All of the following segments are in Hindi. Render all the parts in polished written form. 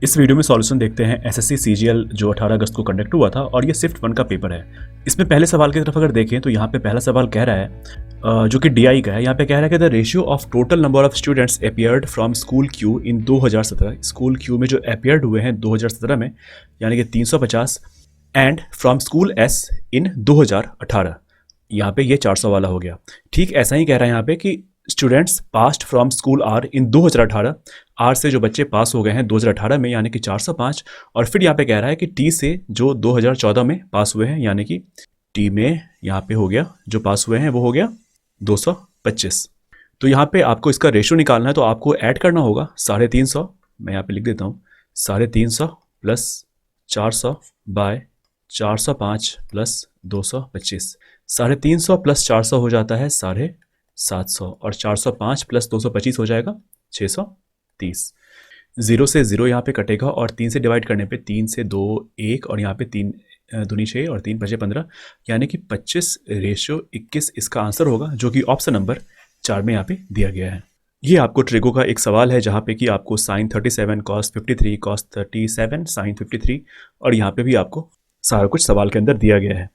इस वीडियो में सॉल्यूशन देखते हैं एसएससी सीजीएल जो 18 अगस्त को कंडक्ट हुआ था और ये शिफ्ट 1 का पेपर है। इसमें पहले सवाल की तरफ अगर देखें तो यहाँ पे पहला सवाल कह रहा है जो कि डीआई का है। यहाँ पे कह रहा है कि the ratio of total number of students appeared from school Q in 2017, school Q में जो अपीयर्ड हुए हैं 2017 में यानी कि 350, एंड फ्रॉम स्कूल एस इन 2018, यहाँ पे ये 400 वाला हो गया। ठीक ऐसा ही कह रहा है यहाँ पे कि students passed from school are in 2018, आर से जो बच्चे पास हो गए हैं 2018 में यानी कि 405, और फिर यहाँ पे कह रहा है कि टी से जो 2014 में पास हुए हैं यानी कि टी में यहाँ पे हो गया जो पास हुए हैं वो हो गया 225। तो यहाँ पे आपको इसका रेशो निकालना है तो आपको ऐड करना होगा 350, मैं यहाँ पे लिख देता हूँ 350 प्लस 400 बाय 405 प्लस 225। 350 प्लस 400 हो जाता है 750 और 405 प्लस 225 हो जाएगा 630। 0 से 0 यहाँ पे कटेगा और 3 से डिवाइड करने पे 3 से 2 1 और यहाँ पे 3 दूनी 6 और 3 5 15 यानी कि 25:21 इसका आंसर होगा, जो कि ऑप्शन नंबर 4 में यहाँ पे दिया गया है। ये आपको ट्रिगो का एक सवाल है जहाँ पे कि आपको साइन 37 कॉस 53 कॉस 37 साइन 53 और यहाँ पे भी आपको सारा कुछ सवाल के अंदर दिया गया है।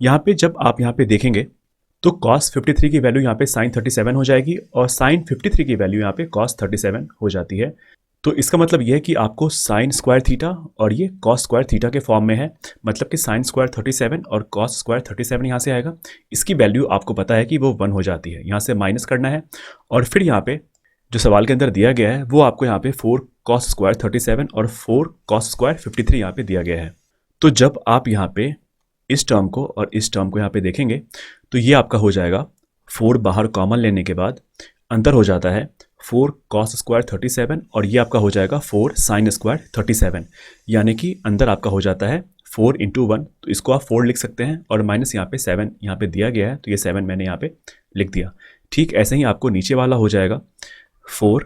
यहाँ पे जब आप यहाँ पे देखेंगे तो cos 53 की वैल्यू यहाँ पे sin 37 हो जाएगी और sin 53 की वैल्यू यहाँ पे cos 37 हो जाती है। तो इसका मतलब यह है कि आपको sin स्क्वायर थीटा और ये cos स्क्वायर थीटा के फॉर्म में है, मतलब कि sin स्क्वायर 37 और cos स्क्वायर 37 यहाँ से आएगा। इसकी वैल्यू आपको पता है कि वो 1 हो जाती है, यहाँ से माइनस करना है और फिर यहाँ पे जो सवाल के अंदर दिया गया है वो आपको यहाँ पे 4 cos स्क्वायर 37 और 4 cos स्क्वायर 53 यहाँ पे दिया गया है। तो जब आप यहाँ पे इस टर्म को और इस टर्म को यहाँ पे देखेंगे तो ये आपका हो जाएगा 4 बाहर कॉमन लेने के बाद अंदर हो जाता है 4 cos स्क्वायर 37 और ये आपका हो जाएगा 4 sin स्क्वायर 37, यानी कि अंदर आपका हो जाता है 4 × 1, तो इसको आप 4 लिख सकते हैं और माइनस यहाँ पे 7 यहाँ पे दिया गया है तो ये 7 मैंने यहाँ पे लिख दिया। ठीक ऐसे ही आपको नीचे वाला हो जाएगा 4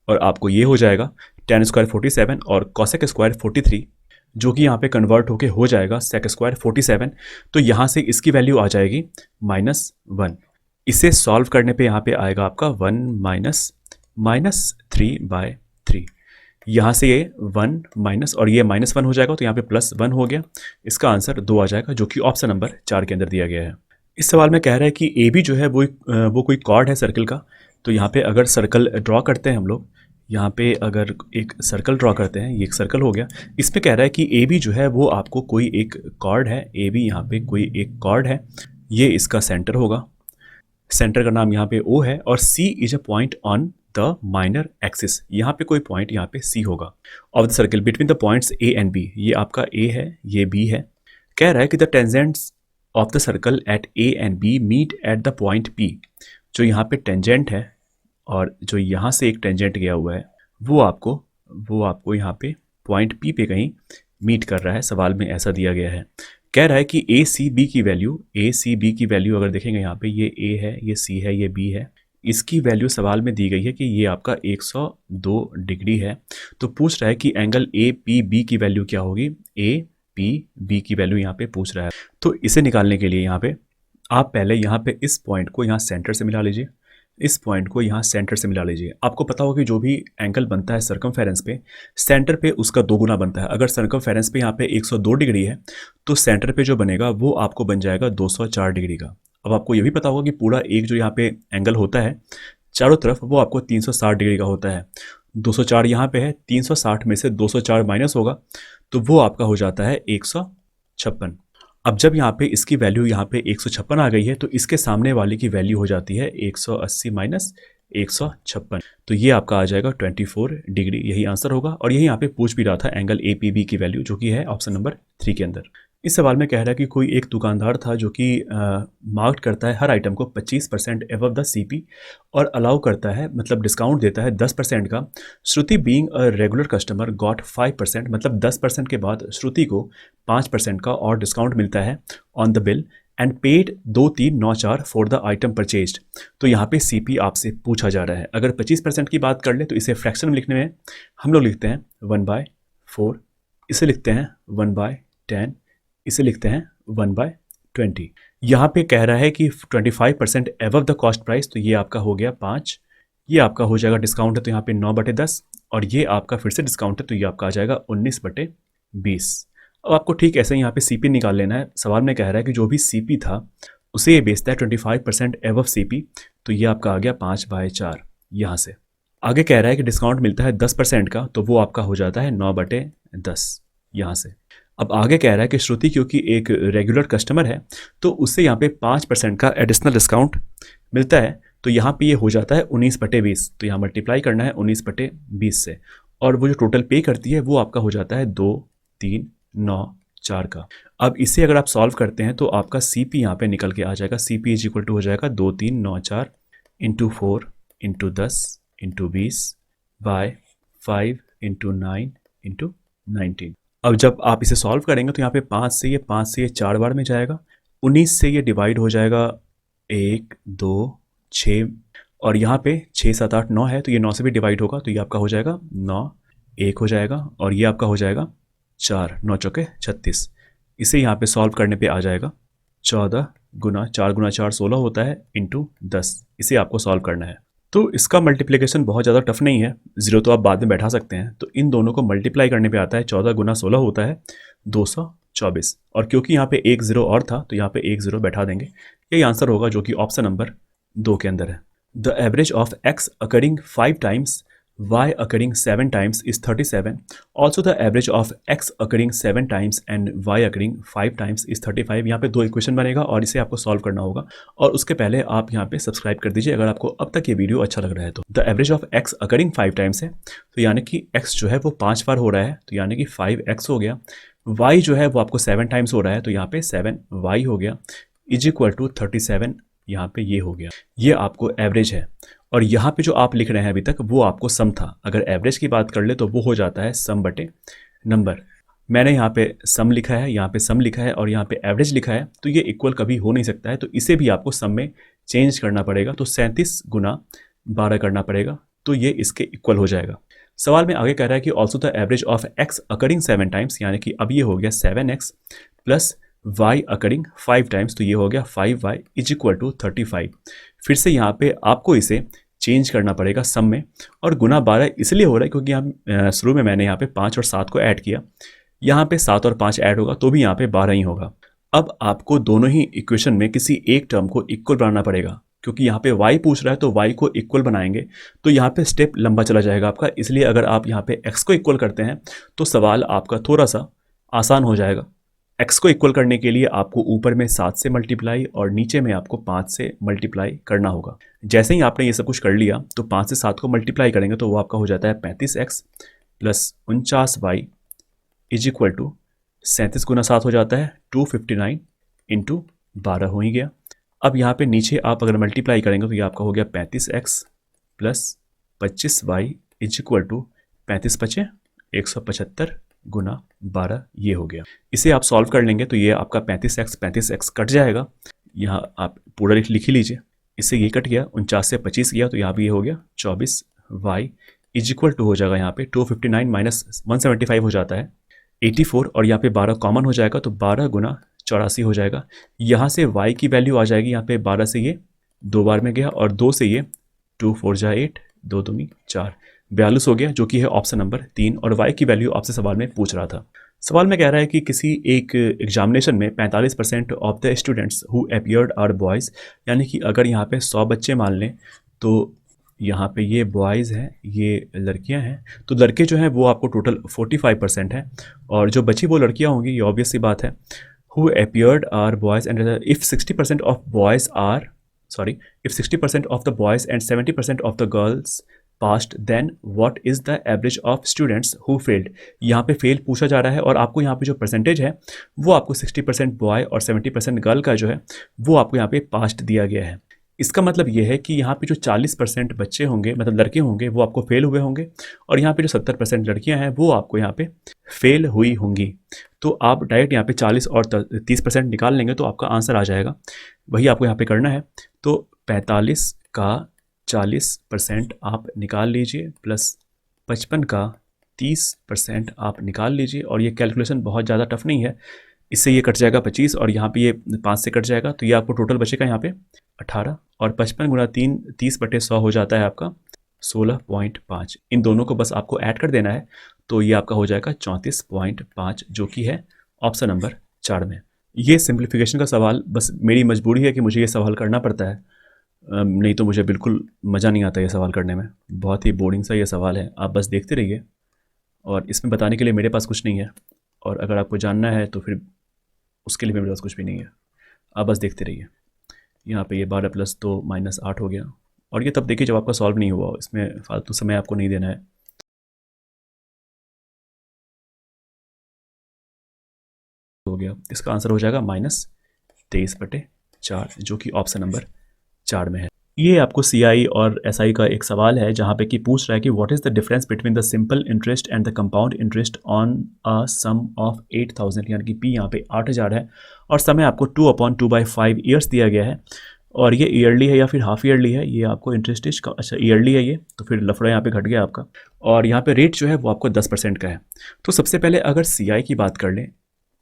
और आपको ये हो जाएगा tan स्क्वायर 47 और cosec स्क्वायर 43, जो कि यहाँ पे कन्वर्ट होके हो जाएगा sec स्क्वायर 47। तो यहाँ से इसकी वैल्यू आ जाएगी -1। इसे सॉल्व करने पे यहाँ पे आएगा आपका 1 -3/3। यहाँ से ये 1 माइनस और ये -1 हो जाएगा तो यहाँ पे +1 हो गया। इसका आंसर 2 आ जाएगा, जो कि ऑप्शन नंबर 4 के अंदर दिया गया है। इस सवाल में कह रहा है कि ए बी जो है वो कोई कॉर्ड है सर्कल का। तो यहाँ पे अगर सर्कल ड्रॉ करते हैं हम लोग, यहाँ पे अगर एक सर्कल ड्रॉ करते हैं, ये एक सर्कल हो गया। इसमें कह रहा है कि ए बी जो है वो आपको कोई एक कॉर्ड है, ए बी यहाँ पे कोई एक कॉर्ड है, ये इसका सेंटर होगा, सेंटर का नाम यहाँ पे O है और C is a point on the minor axis, यहाँ पे कोई पॉइंट यहाँ पे C होगा of the circle between the points A and B। ये आपका A है, ये B है। कह रहा है कि the tangents of the circle at A and B meet at the point P। जो यहाँ पे टेंजेंट है और जो यहाँ से एक टेंजेंट गया हुआ है वो आपको यहाँ पे पॉइंट P पे कहीं मीट कर रहा है, सवाल में ऐसा दिया गया है। कह रहा है कि ए सी बी की वैल्यू अगर देखेंगे यहाँ पे ये A है, ये C है, ये B है, इसकी वैल्यू सवाल में दी गई है कि ये आपका 102 डिग्री है। तो पूछ रहा है कि एंगल ए पी बी की वैल्यू क्या होगी, ए पी बी की वैल्यू यहाँ पे पूछ रहा है। तो इसे निकालने के लिए यहाँ पे आप पहले यहाँ पे इस पॉइंट को यहाँ सेंटर से मिला लीजिए, इस पॉइंट को यहाँ सेंटर से मिला लीजिए। आपको पता होगा कि जो भी एंगल बनता है सर्कमफेरेंस पे, सेंटर पे उसका 2 गुना बनता है। अगर सर्कमफेरेंस पे यहाँ पे 102 डिग्री है तो सेंटर पे जो बनेगा वो आपको बन जाएगा 204 डिग्री का। अब आपको ये भी पता होगा कि पूरा एक जो यहाँ पे एंगल होता है चारों तरफ वो आपको 360 डिग्री का होता है। 204 यहाँ पे है, 360 में से 204 माइनस होगा तो वो आपका हो जाता है 156। अब जब यहाँ पे इसकी वैल्यू यहाँ पे 156 आ गई है तो इसके सामने वाले की वैल्यू हो जाती है 180 माइनस 156, तो ये आपका आ जाएगा 24 डिग्री, यही आंसर होगा। और यही यहाँ पे पूछ भी रहा था एंगल ए पी बी की वैल्यू, जो कि है ऑप्शन नंबर 3 के अंदर। इस सवाल में कह रहा है कि कोई एक दुकानदार था जो कि मार्क करता है हर आइटम को 25% एबव द सीपी और अलाउ करता है, मतलब डिस्काउंट देता है 10% का। Shruti being a regular customer got 5%, मतलब 10% के बाद श्रुति को 5% का और डिस्काउंट मिलता है on the bill and paid 2394 for the item purchased. तो यहाँ पे सीपी आपसे पूछा जा रहा है। अगर 25% की बात कर ले तो इसे फ्रैक्शन में लिखने में हम लोग लिखते हैं 1/4, इसे लिखते हैं 1/10, इसे लिखते हैं 1/20। यहाँ पे कह रहा है कि 25% एबव द कॉस्ट प्राइस, तो ये आपका हो गया 5, ये आपका हो जाएगा डिस्काउंट है तो यहाँ पे 9/10 और ये आपका फिर से डिस्काउंट है तो ये आपका आ जाएगा 19/20। अब आपको ठीक ऐसे ही यहाँ पे सीपी निकाल लेना है। सवाल में कह रहा है कि जो भी सीपी था उसे ये बेचता है 25% एबव सीपी, तो ये आपका आ गया 5/4 यहाँ से। आगे कह रहा है कि डिस्काउंट मिलता है 10% का, तो वो आपका हो जाता है 9/10 यहाँ से। अब आगे कह रहा है कि श्रुति क्योंकि एक रेगुलर कस्टमर है तो उससे यहाँ पे 5% का एडिशनल डिस्काउंट मिलता है, तो यहाँ पे ये हो जाता है 19/20। तो यहाँ मल्टीप्लाई करना है 19/20 से, और वो जो टोटल पे करती है वो आपका हो जाता है 2, 3, 9, 4 का। अब इसे अगर आप सॉल्व करते हैं तो आपका सी पी यहाँ पे निकल के आ जाएगा। C P is equal to हो जाएगा 2, 3, 9, 4 into 4 into 10 into 20 by 5 into 9 into 19। अब जब आप इसे सॉल्व करेंगे तो यहाँ पे 5 से ये 4 बार में जाएगा, 19 से ये डिवाइड हो जाएगा 1, 2, 6 और यहाँ पे 6, 7, 8, 9 है तो ये 9 से भी डिवाइड होगा, तो ये आपका हो जाएगा 9, 1 हो जाएगा और ये आपका हो जाएगा 4, 9 चौके 36। इसे यहाँ पे सॉल्व करने पे आ जाएगा 14 गुना 4 गुना 4 16 होता है इंटू 10। इसे आपको सॉल्व करना है। तो इसका मल्टीप्लिकेशन बहुत ज़्यादा टफ नहीं है, जीरो तो आप बाद में बैठा सकते हैं। तो इन दोनों को मल्टीप्लाई करने पे आता है 14 गुना 16 होता है 224, और क्योंकि यहाँ पे एक ज़ीरो और था तो यहाँ पे एक ज़ीरो बैठा देंगे। यही आंसर होगा जो कि ऑप्शन नंबर 2 के अंदर है। The average of x occurring 5 times y occurring 7 times is 37. Also the average of x occurring 7 times and y occurring 5 times is 35. यहाँ पे 2 इक्वेशन बनेगा और इसे आपको सॉल्व करना होगा, और उसके पहले आप यहाँ पे सब्सक्राइब कर दीजिए अगर आपको अब तक ये वीडियो अच्छा लग रहा है तो। The average of x occurring 5 times है, तो यानी कि x जो है वो 5 बार हो रहा है, तो यानी कि 5x हो गया। y जो है वो आपको 7 टाइम्स हो रहा है, तो यहाँ पे 7y हो गया, इज इक्वल टू 37। यहाँ पे ये हो गया, ये आपको एवरेज है। और यहाँ पे जो आप लिख रहे हैं अभी तक वो आपको सम था। अगर एवरेज की बात कर ले तो वो हो जाता है सम बटे नंबर। मैंने यहाँ पे सम लिखा है, यहाँ पे सम लिखा है और यहाँ पे एवरेज लिखा है, तो ये इक्वल कभी हो नहीं सकता है, तो इसे भी आपको सम में चेंज करना पड़ेगा। तो 37 गुना 12 करना पड़ेगा, तो ये इसके इक्वल हो जाएगा। सवाल में आगे कह रहा है कि also the average of x occurring 7 times, यानी कि अब ये हो गया 7x plus y occurring 5 times, तो ये हो गया 5y इज इक्वल टू 35। फिर से यहाँ पे आपको इसे चेंज करना पड़ेगा सम में, और गुना 12 इसलिए हो रहा है क्योंकि यहाँ शुरू में मैंने यहाँ पे 5 और 7 को ऐड किया, यहाँ पे 7 और 5 ऐड होगा तो भी यहाँ पे 12 ही होगा। अब आपको दोनों ही इक्वेशन में किसी एक टर्म को इक्वल बनाना पड़ेगा, क्योंकि यहाँ पे y पूछ रहा है तो y को इक्वल बनाएंगे तो यहाँ पे स्टेप लंबा चला जाएगा आपका। इसलिए अगर आप यहाँ पे x को इक्वल करते हैं तो सवाल आपका थोड़ा सा आसान हो जाएगा। x को इक्वल करने के लिए आपको ऊपर में 7 से मल्टीप्लाई और नीचे में आपको 5 से मल्टीप्लाई करना होगा। जैसे ही आपने ये सब कुछ कर लिया तो 5 से 7 को मल्टीप्लाई करेंगे तो वो आपका हो जाता है 35x plus 49y is equal to 37 गुना 7 हो जाता है 259 इंटू 12 हो ही गया। अब यहाँ पे नीचे आप अगर मल्टीप्लाई करेंगे तो ये आपका हो गया 35x plus 25y is equal to 35 पचे 175 गुना 12, ये हो गया। इसे आप सॉल्व कर लेंगे तो ये आपका 35x कट जाएगा, यहाँ आप पूरा लिख ही लीजिए। इससे ये कट गया, 49 से 25 गया तो यहाँ भी ये हो गया 24y इज इक्वल टू हो जाएगा यहाँ पे 259 माइनस 175 हो जाता है 84, और यहाँ पे 12 कॉमन हो जाएगा तो 12 गुना 84 हो जाएगा। यहाँ से y की वैल्यू आ जाएगी, यहाँ पे 12 से ये 2 बार में गया और 2 से ये 2 4 जा 8 2 दूनी 4 42 हो गया, जो कि है ऑप्शन नंबर 3। और y की वैल्यू आपसे सवाल में पूछ रहा था। सवाल में कह रहा है कि किसी एक एग्जामिनेशन में 45% of the students who appeared are boys, यानी कि अगर यहाँ पे 100 बच्चे मान लें तो यहाँ पे ये बॉयज़ हैं, ये लड़कियाँ हैं, तो लड़के जो हैं वो आपको टोटल 45% हैं और जो बची वो लड़कियाँ होंगी, ये ऑब्वियस सी बात है। Who appeared are boys and if 60% of boys are if 60% of the boys and 70% of the girls passed, then what is the average of students who failed। यहाँ पे फेल पूछा जा रहा है और आपको यहाँ पे जो परसेंटेज है वो आपको 60% बॉय और 70% गर्ल का जो है वो आपको यहाँ पे पास्ट दिया गया है। इसका मतलब ये है कि यहाँ पे जो 40% बच्चे होंगे, मतलब लड़के होंगे, वो आपको फेल हुए होंगे, और यहाँ पे जो 70% लड़कियाँ हैं वो आपको यहाँ पे फेल हुई होंगी। तो आप डायरेक्ट यहाँ पे 40 और 30% निकाल लेंगे तो आपका आंसर आ जाएगा। वही आपको यहाँ पे करना है। तो 45 का 40% आप निकाल लीजिए प्लस 55 का 30% आप निकाल लीजिए, और ये कैलकुलेशन बहुत ज़्यादा टफ नहीं है। इससे ये कट जाएगा 25 और यहाँ पे ये 5 से कट जाएगा, तो ये आपको टोटल बचेगा यहाँ पे 18, और 55 गुना 3 30/100 हो जाता है आपका 16.5, इन दोनों को बस आपको ऐड कर देना है, तो ये आपका हो जाएगा 34.5, जो कि है ऑप्शन नंबर 4 में। ये सिंप्लीफिकेशन का सवाल बस मेरी मजबूरी है कि मुझे ये सवाल करना पड़ता है, नहीं तो मुझे बिल्कुल मज़ा नहीं आता ये सवाल करने में। बहुत ही बोरिंग सा ये सवाल है, आप बस देखते रहिए, और इसमें बताने के लिए मेरे पास कुछ नहीं है, और अगर आपको जानना है तो फिर उसके लिए मेरे पास कुछ भी नहीं है, आप बस देखते रहिए। यहाँ पे ये 12 + 2 - 8 हो गया, और ये तब देखिए जब आपका सॉल्व नहीं हुआ, इसमें फालतू समय आपको नहीं देना है। हो गया, इसका आंसर हो जाएगा -23/4, जो कि ऑप्शन नंबर 4 में है। ये आपको सीआई और एसआई का एक सवाल है, जहाँ पे कि पूछ रहा है कि what is the difference between the simple interest and the compound interest on a sum of 8000, यानी कि पी यहाँ पे 8000 है, और समय आपको 2/2/5 ईयर्स दिया गया है, और ये ईयरली है या फिर हाफ ईयरली है, ये आपको इंटरेस्ट अच्छा ईयरली है ये, तो फिर लफड़ा यहाँ पे घट गया आपका, और यहाँ पे रेट जो है वो आपको 10% का है। तो सबसे पहले अगर सीआई की बात कर लें,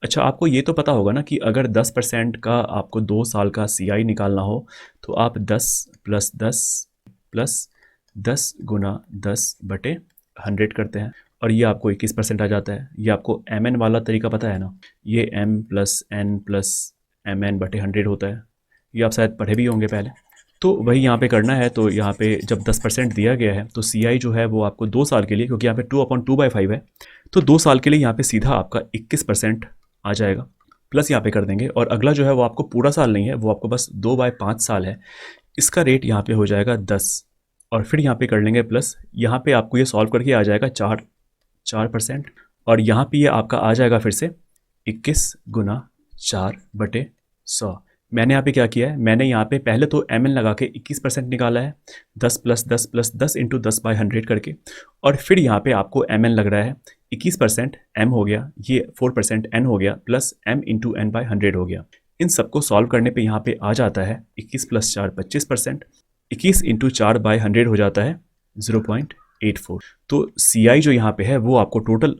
अच्छा आपको ये तो पता होगा ना कि अगर 10% का आपको 2 साल का सीआई निकालना हो, तो आप 10 + 10 + 10 × 10/100 करते हैं, और ये आपको 21% आ जाता है। ये आपको mn वाला तरीका पता है ना, ये m + n + mn/100 होता है, ये आप शायद पढ़े भी होंगे पहले। तो वही यहाँ पे करना है, तो यहाँ पे जब 10% दिया गया है, तो सीआई जो है वो आपको 2 साल के लिए, क्योंकि यहाँ पे 2/2/5 है, तो 2 साल के लिए यहाँ पे सीधा आपका 21% आ जाएगा, प्लस यहाँ पे कर देंगे, और अगला जो है वो आपको पूरा साल नहीं है, वो आपको बस 2/5 साल है, इसका रेट यहाँ पे हो जाएगा 10, और फिर यहाँ पे कर लेंगे प्लस, यहाँ पे आपको ये सॉल्व करके आ जाएगा 4%, और यहाँ पे ये आपका आ जाएगा फिर से 21 × 4/100। मैंने यहाँ पे क्या किया है, मैंने यहाँ पे पहले तो mn लगा के 21% निकाला है, 10 + 10 + 10 × 10/100 करके, और फिर यहाँ पे आपको mn लग रहा है 21% m हो गया, ये 4% n हो गया, प्लस m × n/100 हो गया। इन सबको सॉल्व करने पे यहाँ पे आ जाता है 21 + 4 25%, 21 × 4/100 हो जाता है 0.84। तो CI जो यहाँ पे है वो आपको टोटल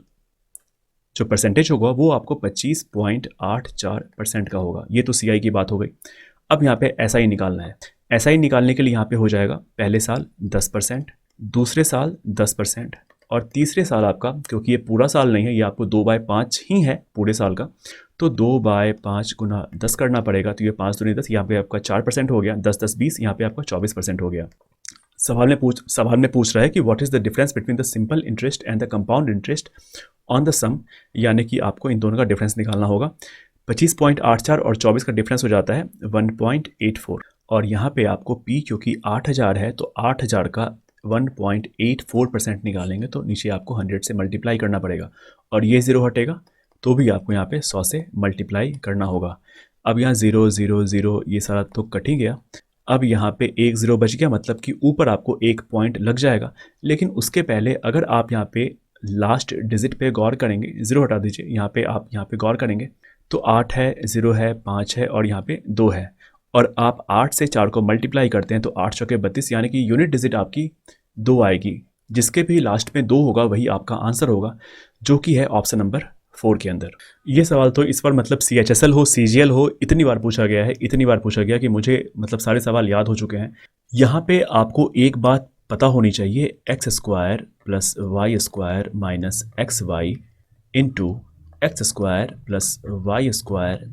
जो परसेंटेज होगा वो आपको 25.84% का होगा। ये तो CI की बात हो गई। अब यहाँ पे SI निकालना है। SI निकालने के लिए यहाँ पे हो जाएगा पहले साल 10%, दूसरे साल 10%, और तीसरे साल आपका, क्योंकि ये पूरा साल नहीं है, ये आपको 2/5 ही है पूरे साल का, तो 2/5 × 10 करना पड़ेगा, तो ये 5 दूनी 10, यहाँ पे आपका 4% हो गया, 10 10 20, यहाँ पे आपका 24% हो गया। सवाल में पूछ रहा है कि what is the difference between the simple interest and the compound interest on the sum, यानी कि आपको इन दोनों का डिफरेंस निकालना होगा। 25.84 और 24 का डिफरेंस हो जाता है 1.84, और यहाँ पे आपको P क्योंकि 8000 है, तो 8000 का 1.84% निकालेंगे, तो नीचे आपको 100 से मल्टीप्लाई करना पड़ेगा, और ये 0 हटेगा तो भी आपको यहाँ पे 100 से मल्टीप्लाई करना होगा। अब यहाँ 0 0 0 ये सारा तो कट ही गया। अब यहाँ पे 1 0 बच गया, मतलब कि ऊपर आपको 1 पॉइंट लग जाएगा, लेकिन उसके पहले अगर आप यहाँ पे लास्ट डिजिट पे गौर करेंगे, 0 हटा दीजिए, यहाँ पे आप यहाँ पे गौर करेंगे तो 8 है, 0 है, 5 है, और यहाँ पे 2 है, और आप 8 से 4 को मल्टीप्लाई करते हैं तो 8 चौके 32, यानी कि यूनिट डिजिट आपकी 2 आएगी, जिसके भी लास्ट में 2 होगा वही आपका आंसर होगा, जो कि है ऑप्शन नंबर 4 के अंदर। ये सवाल तो इस बार मतलब CHSL हो CGL हो इतनी बार पूछा गया है, इतनी बार पूछा गया कि मुझे मतलब सारे सवाल याद हो चुके हैं। यहाँ पे आपको एक बात पता होनी चाहिए, x² + y² - xy into x² + y²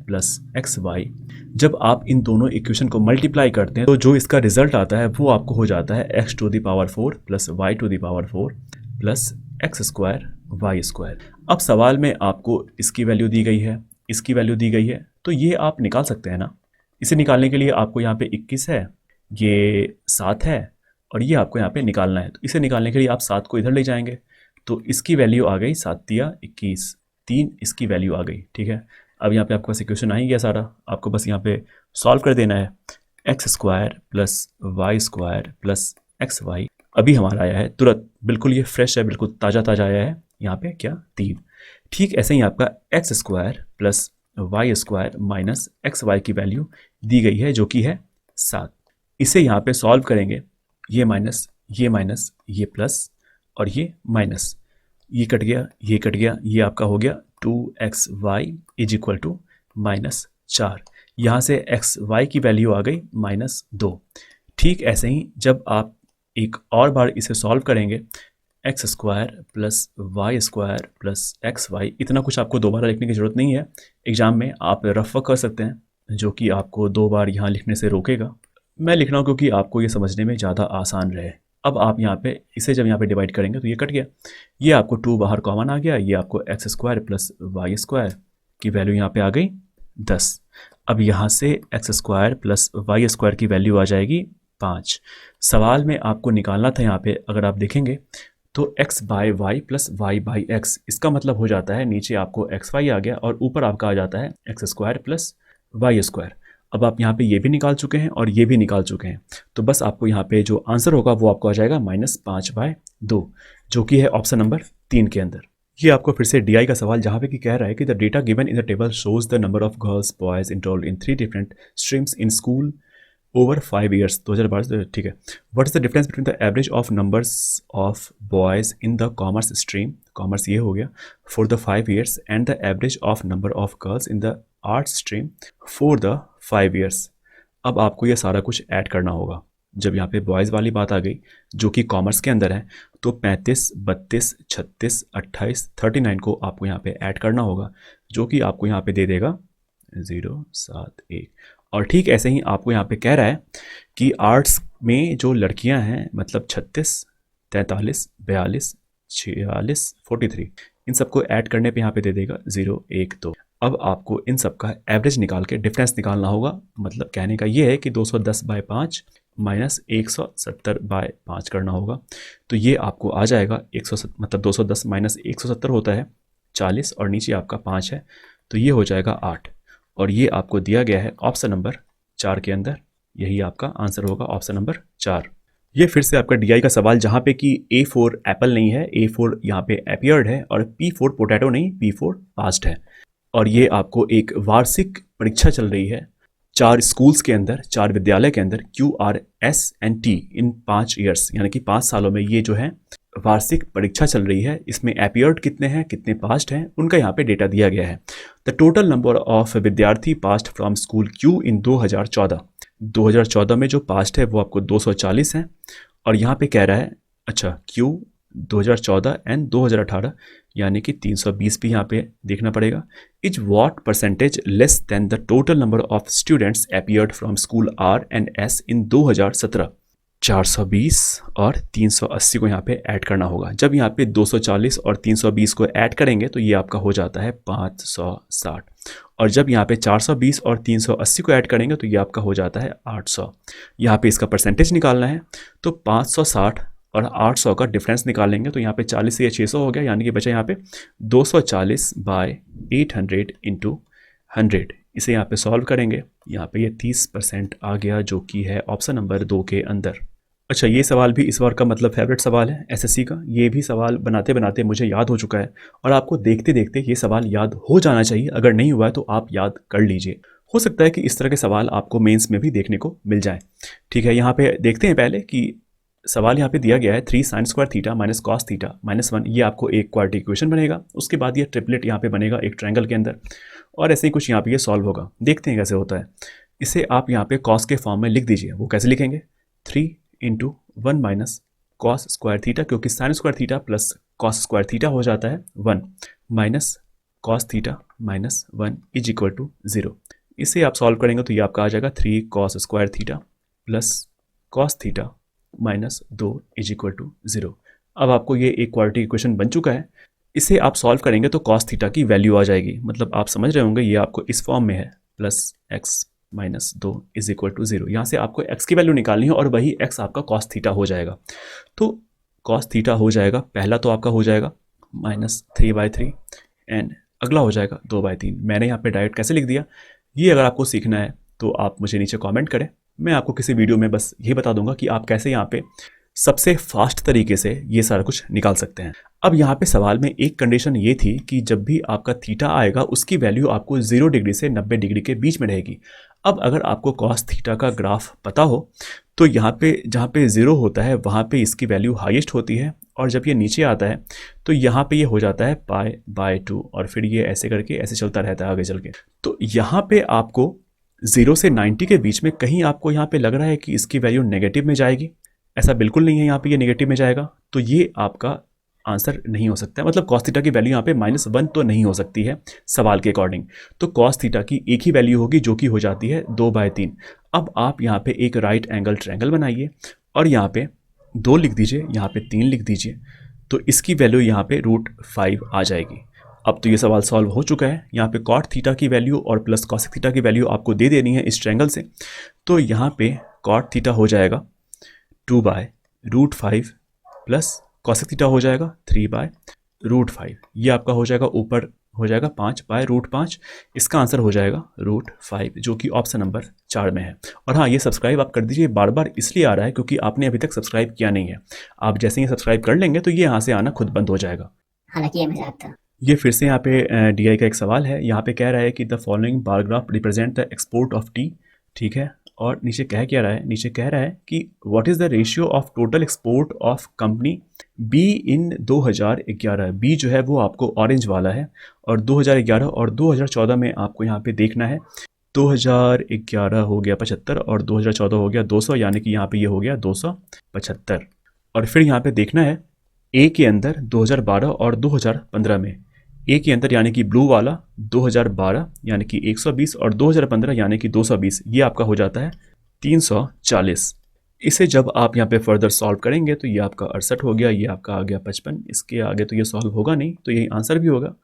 + xy, जब आप इन दोनों इक्वेशन को मल्टीप्लाई करते हैं तो जो इसका रिजल्ट आता है वो आपको हो जाता है x⁴ + y⁴ + x² y²। अब सवाल में आपको इसकी वैल्यू दी गई है, इसकी वैल्यू दी गई है, तो ये आप निकाल सकते हैं ना। इसे निकालने के लिए आपको यहाँ पे 21 है, ये 7 है, और ये आपको यहाँ पे निकालना है, तो इसे निकालने के लिए आप 7 को इधर ले जाएंगे, तो इसकी वैल्यू आ गई 7 × 21, 3 इसकी वैल्यू आ गई, ठीक है। अब यहाँ पे आपका इक्वेशन आ ही गया सारा, आपको बस यहाँ पे सॉल्व कर देना है, x² + y² + xy अभी हमारा आया है तुरंत, बिल्कुल ये फ्रेश है, बिल्कुल ताज़ा ताज़ा आया है, यहाँ पे क्या 3। ठीक ऐसे ही आपका x² + y² - xy की वैल्यू दी गई है, जो कि है 7। इसे यहाँ पे सॉल्व करेंगे, ये माइनस, ये माइनस, ये प्लस, और ये माइनस, ये कट गया, ये कट गया, ये आपका हो गया 2xy = -4। यहाँ से xy की वैल्यू आ गई -2। ठीक ऐसे ही जब आप एक और बार इसे सॉल्व करेंगे, x square plus y square plus x y, इतना कुछ आपको दोबारा लिखने की ज़रूरत नहीं है। एग्ज़ाम में आप रफ वर्क कर सकते हैं, जो कि आपको 2 बार यहाँ लिखने से रोकेगा। मैं लिख रहा हूँ क्योंकि आपको ये समझने में ज़्यादा आसान रहे। अब आप यहाँ पे इसे जब यहाँ पे डिवाइड करेंगे तो ये कट गया, ये आपको 2 बाहर कॉमन आ गया, ये आपको x square plus y square की वैल्यू यहाँ पे आ गई 10। अब यहाँ से x square plus y square की वैल्यू आ जाएगी 5। सवाल में आपको निकालना था यहाँ पे, अगर आप देखेंगे तो x by y plus y by x, इसका मतलब हो जाता है नीचे आपको एक्स वाई आ गया और ऊपर आपका आ जाता है x square plus y square. अब आप यहाँ पे ये भी निकाल चुके हैं और ये भी निकाल चुके हैं, तो बस आपको यहाँ पे जो आंसर होगा वो आपको आ जाएगा -5/2, जो कि है ऑप्शन नंबर 3 के अंदर। ये आपको फिर से डीआई का सवाल जहाँ पे कि कह रहा है कि the data given in the table shows the number of girls boys enrolled in 3 different streams in school over 5 years 2012, ठीक है। What is the difference between the average of numbers of boys in the commerce stream, commerce ये हो गया, for the 5 years and the average of number of girls in the arts stream for the 5 years. अब आपको ये सारा कुछ ऐड करना होगा। जब यहाँ पे बॉयज़ वाली बात आ गई जो कि कॉमर्स के अंदर है, तो 35, 32, 36, 28, 39 को आपको यहाँ पे ऐड करना होगा, जो कि आपको यहाँ पे दे देगा 0, 7, 1। और ठीक ऐसे ही आपको यहाँ पे कह रहा है कि आर्ट्स में जो लड़कियाँ हैं, मतलब 36, 43, 42, 46, 43, इन सबको ऐड करने पे यहाँ पे दे देगा 0, 1, 2। अब आपको इन सब का एवरेज निकाल के डिफरेंस निकालना होगा। मतलब कहने का ये है कि 210/5 माइनस 170/5 करना होगा। तो ये आपको आ जाएगा 170, मतलब 210 माइनस 170 होता है 40, और नीचे आपका 5 है, तो ये हो जाएगा 8। और ये आपको दिया गया है ऑप्शन नंबर 4 के अंदर। यही आपका आंसर होगा, ऑप्शन नंबर 4। ये फिर से आपका डीआई का सवाल जहाँ पे कि A4 एप्पल नहीं है, A4 यहाँ पे अपीयर्ड है, और P4 पोटैटो नहीं, P4 पास्ट है। और ये आपको एक वार्षिक परीक्षा चल रही है 4 स्कूल्स के अंदर, 4 विद्यालय के अंदर, QRS&T इन 5 ईयर्स, यानी कि 5 सालों में ये जो है वार्षिक परीक्षा चल रही है। इसमें अपीयर्ड कितने हैं, कितने पास्ट हैं, उनका यहाँ पे डेटा दिया गया है। द टोटल नंबर ऑफ विद्यार्थी पास्ट फ्रॉम स्कूल Q इन 2014 में जो पास्ट है वो आपको 240 है। और यहाँ पे कह रहा है, अच्छा, Q 2014 एंड 2018, यानी कि 320 भी यहाँ पे देखना पड़ेगा। Is what percentage less than the total number of students appeared from school R and S इन 2017। 420 और 380 को यहाँ पे ऐड करना होगा। जब यहाँ पे 240 और 320 को ऐड करेंगे तो ये आपका हो जाता है 560, और जब यहाँ पे 420 और 380 को ऐड करेंगे तो ये आपका हो जाता है 800। यहाँ पे इसका परसेंटेज निकालना है, तो 560 और 800 का डिफरेंस निकालेंगे, तो यहाँ पे 40 से ये 600 हो गया, यानी कि बचा यहाँ पे 240/800 इंटू 100। इसे यहाँ पे सॉल्व करेंगे, यहाँ पे ये 30% आ गया, जो कि है ऑप्शन नंबर 2 के अंदर। अच्छा, ये सवाल भी इस बार का मतलब फेवरेट सवाल है एसएससी का। ये भी सवाल बनाते बनाते मुझे याद हो चुका है, और आपको देखते देखते ये सवाल याद हो जाना चाहिए। अगर नहीं हुआ है तो आप याद कर लीजिए, हो सकता है कि इस तरह के सवाल आपको मेंस में भी देखने को मिल जाए। ठीक है, यहाँ पे देखते हैं पहले कि सवाल यहाँ पे दिया गया है 3 sin square theta minus cos theta minus 1। ये आपको एक क्वाड्रेटिक इक्वेशन बनेगा, उसके बाद ये ट्रिपलेट यहाँ पे बनेगा एक ट्रायंगल के अंदर, और ऐसे ही कुछ यहाँ पे ये सॉल्व होगा। देखते हैं कैसे होता है। इसे आप यहाँ पे कॉस के फॉर्म में लिख दीजिए। वो कैसे लिखेंगे, 3 × 1 माइनस कॉस स्क्वायर थीटा, क्योंकि sine square theta plus cos square theta हो जाता है 1, minus cos theta minus 1 is equal to 0। इसे आप सॉल्व करेंगे तो ये आपका आ जाएगा 3 cos square theta plus cos theta minus 2 is equal to 0। अब आपको ये एक क्वाड्रेटिक इक्वेशन बन चुका है। इसे आप सॉल्व करेंगे तो कॉस थीटा की वैल्यू आ जाएगी, मतलब आप समझ रहे होंगे ये आपको इस फॉर्म में है, plus x minus 2 is equal to 0। यहाँ से आपको x की वैल्यू निकालनी है और वही x आपका कॉस थीटा हो जाएगा। तो कॉस थीटा हो जाएगा, पहला तो आपका हो जाएगा -3/3 एंड अगला हो जाएगा 2/3। मैंने यहाँ पे डायरेक्ट कैसे लिख दिया, ये अगर आपको सीखना है तो आप मुझे नीचे कमेंट करें, मैं आपको किसी वीडियो में बस ये बता दूंगा कि आप कैसे यहाँ पे सबसे फास्ट तरीके से ये सारा कुछ निकाल सकते हैं। अब यहाँ पे सवाल में एक कंडीशन ये थी कि जब भी आपका थीटा आएगा उसकी वैल्यू आपको 0 डिग्री से 90 डिग्री के बीच में रहेगी। अब अगर आपको कॉस थीटा का ग्राफ पता हो तो यहाँ पे जहाँ पे 0 होता है वहाँ पे इसकी वैल्यू हाईएस्ट होती है, और जब ये नीचे आता है तो यहाँ पे ये हो जाता है π/2, और फिर ये ऐसे करके ऐसे चलता रहता है आगे चल के। तो यहाँ पे आपको 0 से 90 के बीच में कहीं आपको यहाँ पे लग रहा है कि इसकी वैल्यू नेगेटिव में जाएगी, ऐसा बिल्कुल नहीं है, यहाँ पे ये नेगेटिव में जाएगा, तो ये आपका आंसर नहीं हो सकता है। मतलब कॉस थीटा की वैल्यू यहाँ पे -1 तो नहीं हो सकती है सवाल के अकॉर्डिंग। तो कॉस थीटा की एक ही वैल्यू होगी जो कि हो जाती है 2/3। अब आप यहाँ पे एक राइट एंगल ट्रायंगल बनाइए और यहाँ पे 2 लिख दीजिए, यहाँ पे 3 लिख दीजिए, तो इसकी वैल्यू यहाँ पे √5 आ जाएगी। अब तो ये सवाल सॉल्व हो चुका है। यहाँ पे कॉट थीटा की वैल्यू और प्लस कॉसेक थीटा की वैल्यू आपको दे देनी है इस ट्रायंगल से। तो यहाँ पे कॉट थीटा हो जाएगा 2/√5 प्लस कॉसेक थीटा हो जाएगा 3/√5। ये आपका हो जाएगा, ऊपर हो जाएगा 5/√5। इसका आंसर हो जाएगा √5, जो कि ऑप्शन नंबर 4 में है। और हाँ, ये सब्सक्राइब आप कर दीजिए। बार बार इसलिए आ रहा है क्योंकि आपने अभी तक सब्सक्राइब किया नहीं है। आप जैसे ही सब्सक्राइब कर लेंगे तो ये यहाँ से आना खुद बंद हो जाएगा। हालांकि ये मजाक था। ये फिर से यहाँ पे डीआई का एक सवाल है। यहाँ पे कह रहा है कि the following bar graph represent the export of T. ठीक है, और नीचे कह क्या रहा है, नीचे कह रहा है कि what is the ratio of total export of company B in 2011। B जो है वो आपको ऑरेंज वाला है, और 2011 और 2014 में आपको यहाँ पे देखना है। 2011 हो गया 75 और 2014 हो गया 200, यानी कि यहाँ पे ये हो गया 275। और फिर यहाँ पे देखना है ए के अंदर 2012 और 2015 में। ए के अंदर यानी कि ब्लू वाला 2012 यानी कि 120 और 2015 यानी कि 220, ये आपका हो जाता है 340। इसे जब आप यहाँ पे फर्दर सॉल्व करेंगे तो ये आपका 68 हो गया, ये आपका आ गया 55। इसके आगे तो ये सॉल्व होगा नहीं, तो यही आंसर भी होगा,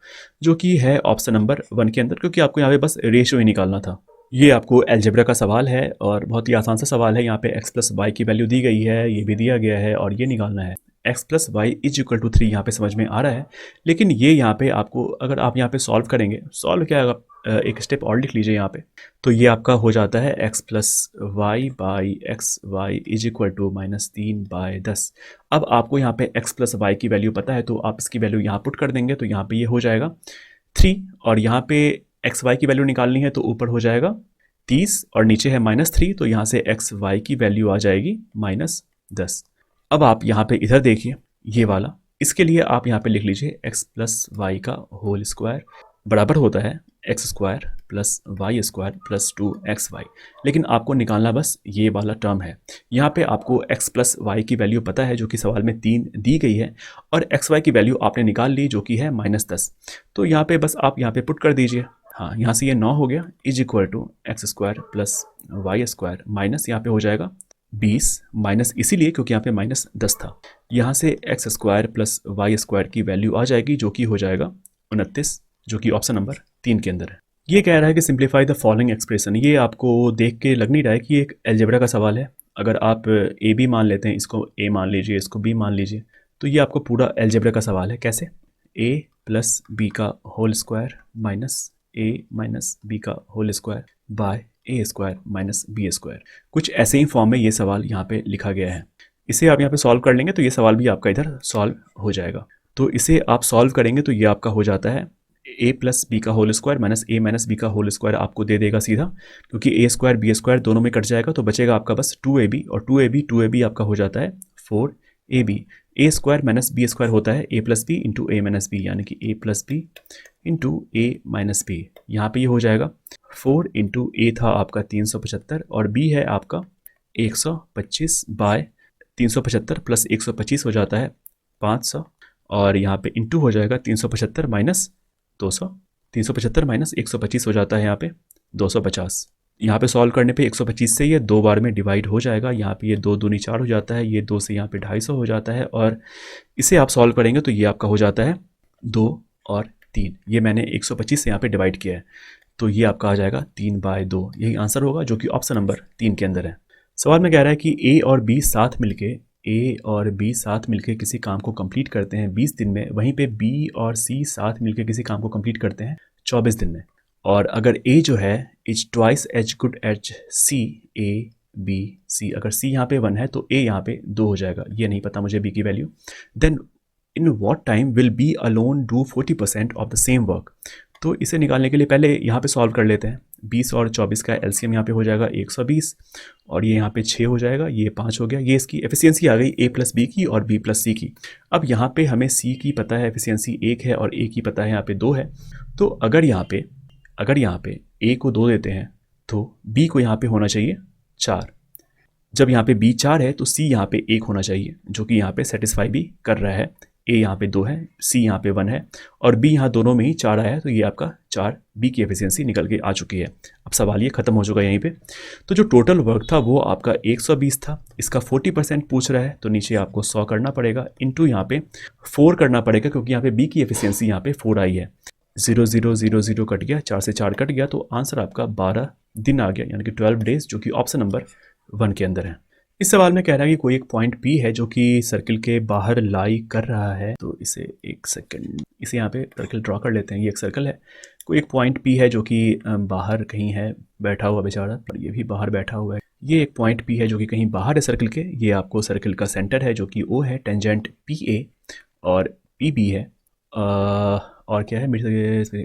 जो कि है ऑप्शन नंबर 1 के अंदर, क्योंकि आपको यहाँ पे बस रेशियो ही निकालना था। ये आपको अलजेब्रा का सवाल है और बहुत ही आसान सा सवाल है। यहाँ पे x + y की वैल्यू दी गई है, ये भी दिया गया है और ये निकालना है। x + y = 3 यहाँ पे समझ में आ रहा है, लेकिन ये यहाँ पे आपको, अगर आप यहाँ पे सॉल्व करेंगे, सॉल्व क्या है, एक स्टेप और लिख लीजिए यहाँ पे, तो ये आपका हो जाता है x + y/xy = -3/10। अब आपको यहाँ पे x + y की वैल्यू पता है, तो आप इसकी वैल्यू यहाँ पुट कर देंगे, तो यहाँ पे ये हो जाएगा 3, और यहाँ पे एक्स वाई की वैल्यू निकालनी है तो ऊपर हो जाएगा 30 और नीचे है -3, तो यहाँ से एक्स वाई की वैल्यू आ जाएगी -10। अब आप यहाँ पे इधर देखिए, ये वाला, इसके लिए आप यहाँ पे लिख लीजिए x + y का होल स्क्वायर बराबर होता है x² + y² + 2xy। लेकिन आपको निकालना बस ये वाला टर्म है। यहाँ पे आपको x + y की वैल्यू पता है, जो कि सवाल में 3 दी गई है, और xy की वैल्यू आपने निकाल ली, जो कि है -10। तो यहाँ पे बस आप यहाँ पे पुट कर दीजिए। हाँ, यहाँ से ये 9 हो गया, = x² + y² माइनस यहाँ पे हो जाएगा 20, माइनस इसीलिए क्योंकि यहाँ पे -10 था। यहाँ से x² + y² की वैल्यू आ जाएगी, जो कि हो जाएगा 29, जो कि ऑप्शन नंबर 3 के अंदर है। ये कह रहा है कि सिंप्लीफाई द फॉलोइंग एक्सप्रेशन। ये आपको देख के लग नहीं रहा है कि एक अलजेब्रा का सवाल है। अगर आप ए बी मान लेते हैं, इसको ए मान लीजिए, इसको बी मान लीजिए, तो ये आपको पूरा अलजेब्रा का सवाल है। कैसे? a + b का whole square minus a - b का whole square by a² - b²। कुछ ऐसे ही फॉर्म में ये सवाल यहाँ पे लिखा गया है। इसे आप यहाँ पे सॉल्व कर लेंगे तो ये सवाल भी आपका इधर सॉल्व हो जाएगा। तो इसे आप सॉल्व करेंगे तो ये आपका हो जाता है a + b का whole square minus a - b का होल स्क्वायर आपको दे देगा सीधा, क्योंकि a² b² दोनों में कट जाएगा, तो बचेगा आपका बस 2ab, और 2ab आपका हो जाता है 4ab। a² - b² होता है a + b × a - b, यानी कि a + b × a - b। यहाँ पे ये हो जाएगा 4 × a था आपका 375 और b है आपका 125 बाय 375 + 125 हो जाता है 500, और यहाँ पे इंटू हो जाएगा 375 - 200, 375 - 125 हो जाता है यहाँ पे 250। यहाँ पे सॉल्व करने पे 125 से ये 2 बार में डिवाइड हो जाएगा। यहाँ पे ये 2 दूनी 4 हो जाता है, ये 2 से यहाँ पे 250 हो जाता है, और इसे आप सॉल्व करेंगे तो ये आपका हो जाता है 2 और 3। ये मैंने 125 से यहाँ पे डिवाइड किया है, तो ये आपका आ जाएगा 3/2। यही आंसर होगा, जो कि ऑप्शन नंबर 3 के अंदर है। सवाल में कह रहा है कि ए और बी साथ मिलके किसी काम को कंप्लीट करते हैं 20 दिन में, वहीं पे बी और सी साथ मिलके किसी काम को कंप्लीट करते हैं 24 दिन में। और अगर ए जो है is twice as good as C, A B C, अगर सी यहाँ पे 1 है तो ए यहाँ पे 2 हो जाएगा। ये नहीं पता मुझे बी की value. Then in what time will be alone do 40% of the same work. तो इसे निकालने के लिए पहले यहाँ पे सॉल्व कर लेते हैं। 20 और 24 का एलसीएम यहाँ पे हो जाएगा 120, और ये यहाँ पे 6 हो जाएगा, ये 5 हो गया। ये इसकी एफिशिएंसी आ गई a + b की और b + c की। अब यहाँ पे हमें c की पता है एफिशिएंसी 1 है और a की पता है यहाँ पे 2 है। तो अगर यहाँ पे a को 2 देते हैं तो b को यहाँ पे होना चाहिए 4। जब यहाँ पे बी 4 है तो सी यहाँ पे 1 होना चाहिए, जो कि यहाँ पे सेटिस्फाई भी कर रहा है। ए यहाँ पे 2 है, सी यहाँ पे 1 है और बी यहाँ दोनों में ही 4 आया है, तो ये आपका 4 बी की एफिशिएंसी निकल के आ चुकी है। अब सवाल ये खत्म हो चुका है यहीं पे। तो जो टोटल वर्क था वो आपका 120 था, इसका 40% पूछ रहा है, तो नीचे आपको 100 करना पड़ेगा, इंटू यहाँ पे 4 करना पड़ेगा, क्योंकि यहाँ पे बी की एफिशिएंसी यहाँ पे 4 आई है। 0 0 0 0 कट गया, 4 से 4 कट गया, तो आंसर आपका 12 दिन आ गया, यानी कि 12 डेज, जो कि ऑप्शन नंबर 1 के अंदर है। इस सवाल में कह रहा है कि कोई एक पॉइंट पी है जो कि सर्किल के बाहर लाई कर रहा है, तो इसे एक सेकंड, इसे यहाँ पे सर्किल ड्रॉ कर लेते हैं। ये एक सर्कल है, कोई एक पॉइंट पी है जो कि बाहर कहीं है बैठा हुआ बेचारा, और ये भी बाहर बैठा हुआ है। ये एक पॉइंट पी है जो कि कहीं बाहर है सर्किल के। ये आपको सर्किल का सेंटर है जो कि ओ है, टेंजेंट पी ए और पी बी है। और क्या है,